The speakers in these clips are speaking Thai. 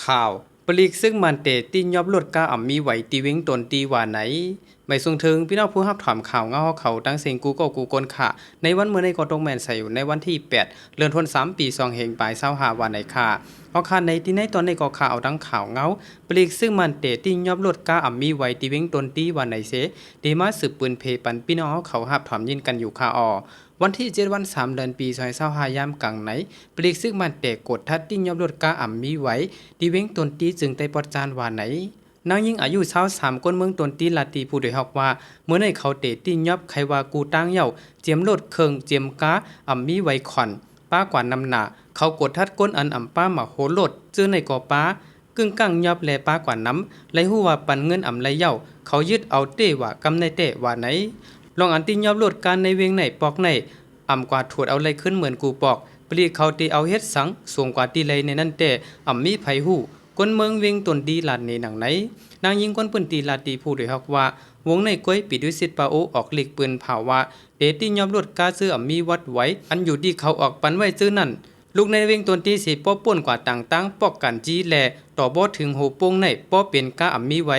ข่าวปลีกซึ่งมันเตตียอบลดกาอ่ำมีไหวตีวิงตนตีว่าไหนไม่ทรงถึงพี่น้องผู้รับถามข่าวเงาเขาตั้งเสียงกูก็กูกลค่ะในวันเมื่อในกอตงแมนใส่อยู่ในวันที่8เดือนธันวาคมปี2เฮงปลาย25วันไหนค่ะเอาค่ะในที่ในตอนในกอข่าวตั้งข่าวเงาปลีกซึ่งมันเตตียอบลดกาอ่ำมีไหวตีวิงตนตีว่าไหนเสดีมาสืบปืนเพปันพี่น้องเขารับถามยินกันอยู่ค่ะวันที่7วัน3เดือนปี2025ยามกลางไหนปลีกซึ่งมันเตะกดทัดติ้งยอบลดกาอ่ำมีไหวดีเว้งตนตีจึงได้ปอดจานว่าไหนนางยิ่งอายุ23คนเมืองตนตีลาตีผู้โดยฮอกว่าเมื่อในเขาเตะติ้งยอบใครว่ากูตั้งเย่าเจียมลดเคิงเจียมกาอ่ำมีไหวขอนป้ากว่านำหนาเขากดทัดก้นอันอ่ำป้าหมาโหลดเจอในกอป้ากึ่งกั้งยอบแลป้ากว่าน้ำไรหู้ว่าปันเงินอ่ำไรเย่าเขายึดเอาเต้ว่ากำในเต้ว่าไหนลองอันติ้งยอบลดการในเวียงไหนปอกในอ่ำกว่าถูดเอาไรขึ้นเหมือนกูปอกปลีเขาตีเอาเฮ็ดสังสูงกว่าตีไรในนั่นแต่อ่ำมีไผหู้คนเมืองเวียงตนดีลาดในหนังไหนนางยิงคนปืนตีลาตีผู้โดยฮักว่าวงในก้อยปิดด้วยสิทธิ์ปาโอออกเหล็กปืนเผาว่าเดตี้ยอมลดกาซื้ออ่ำมีวัดไว้อันอยู่ที่เขาออกปันไว้ซื้อนั่นลูกในเวียงตนตีสิป้อป่นกว่าต่างตั้งปอกกันจีแลต่อบ่ถึงโหโป้งในป้อเป็นกาอ่ำมีไว้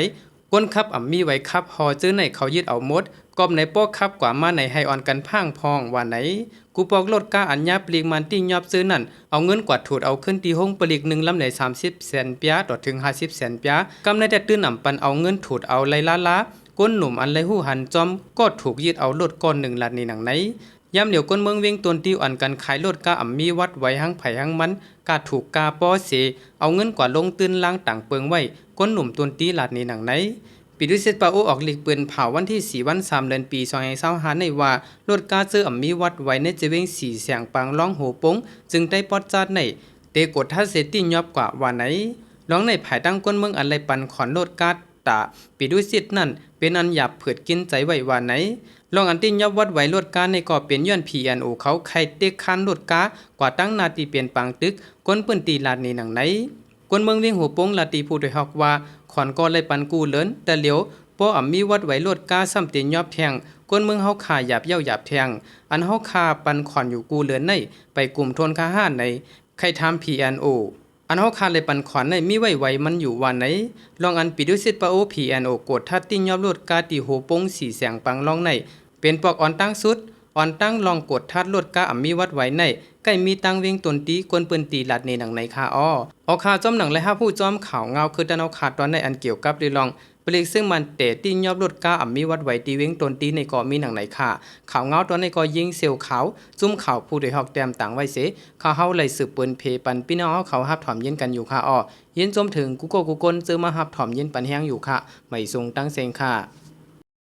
ก้นคับอ่ำมีไว้คับหอซื้อในเขายึดเอาหมดกอบในป้อคับกว่ามาในให้อ่อนกันพังพองว่าไหนกูปอกลดกาอัญญาปลีกมันติ้งยอบซื้อนั่นเอาเงินกวาดถูดเอาขึ้นตีห้องปลีก1ลำใน30แสนเปียต่อถึง50แสนเปียกำในแต่ตื้นอ่ำปันเอาเงินถูดเอาไลล้าก้นหนุ่มอันไรหู้หันจอมก็ถูกยึดเอาลดก้อน1ล้านในหนังไหนย้ำเดี๋ยวก้นเมืองเวียงตนติวอันกันขายลดกาอ่ำมีวัดไว้หั่งไผ่หั่งมันกาถูกกาป้อเสเอาเงินกว่าลงตื้นล้างต่างเปิงไว้ก้นหนุ่มตนตีลาดในหนังไหนปีดุเซตปาโอออกหลีกปืนเผาวันที่4วัน3เดือนปี2025ในว่าลดกาซื้ออ่ำมีวัดไว้ในเจเวง4แสงปังร้องโหปงจึงได้ปอดจาดในเตกดทัดเซติยอบกว่าว่าไหนร้องในภายตั้งก้นเมืองอันไรปันขอนลดกาตาปีดุเซตนั่นเป็นอันหยาบเผือดกินใจไว้ว่าไหนลองอันติยอบวัดไว้ลดกาในก่อเป็นย้อน PNO เขาใครเต็กคันลดกากว่าตั้งนาตีเปลี่ยนปังตึกก้นปืนตีลาดในหนังไหนก้นเมืองเวียงหัวปงลาตีผู้โดยฮอกว่าขอนก็เลยปันกูเลินแต่เหลียวป้ออ่ำมีวัดไว้ลดกาซ้ำเตียนยอบแทงก้นเมืองเฮาขาหยาบเย้าหยาบแทงอันเฮาขาปันขอนอยู่กูเลินในไปกลุ่มทนค่าห้านในใครทำ PNO อันเฮาขาเลยปันขอนในมีไว้มันอยู่ว่าไหนลองอันปิดุสิตปาโอ PNO กดทัดติ้งยอบลดกาตีโหปง4แสงปังลองในเป็นปอกอ่อนตั้งสุดอ่อนตั้งลองกดทัดลดกาอ่ำมีวัดไว้ในใกล้มีตังเวียงตนตีกวนปืนตีลัดในหนังในคาอคาจอมหนังและห้าผู้จอมข่าวเงาคือดันเอาขาดตอนในอันเกี่ยวกับเรื่องปลีกซึ่งมันเตะตียอบลดกาอ่ำมีวัดไว้ตีเวียงตนตีในก่อมีหนังในค่ะข่าวเงาตอนในก่อยิงเซลขาวจุ่มข่าวผู้โดยฮอกแต้มต่างไว้เสข่าวเฮาไหลสืบปืนเพปันพี่น้องเขาฮับถอมเย็นกันอยู่ค่ะยินจมถึงกูโกกูกลเจอมาฮับถอมเย็นปันแห้งอยู่ค่ะไม่ทรงตั้งเซงค่ะ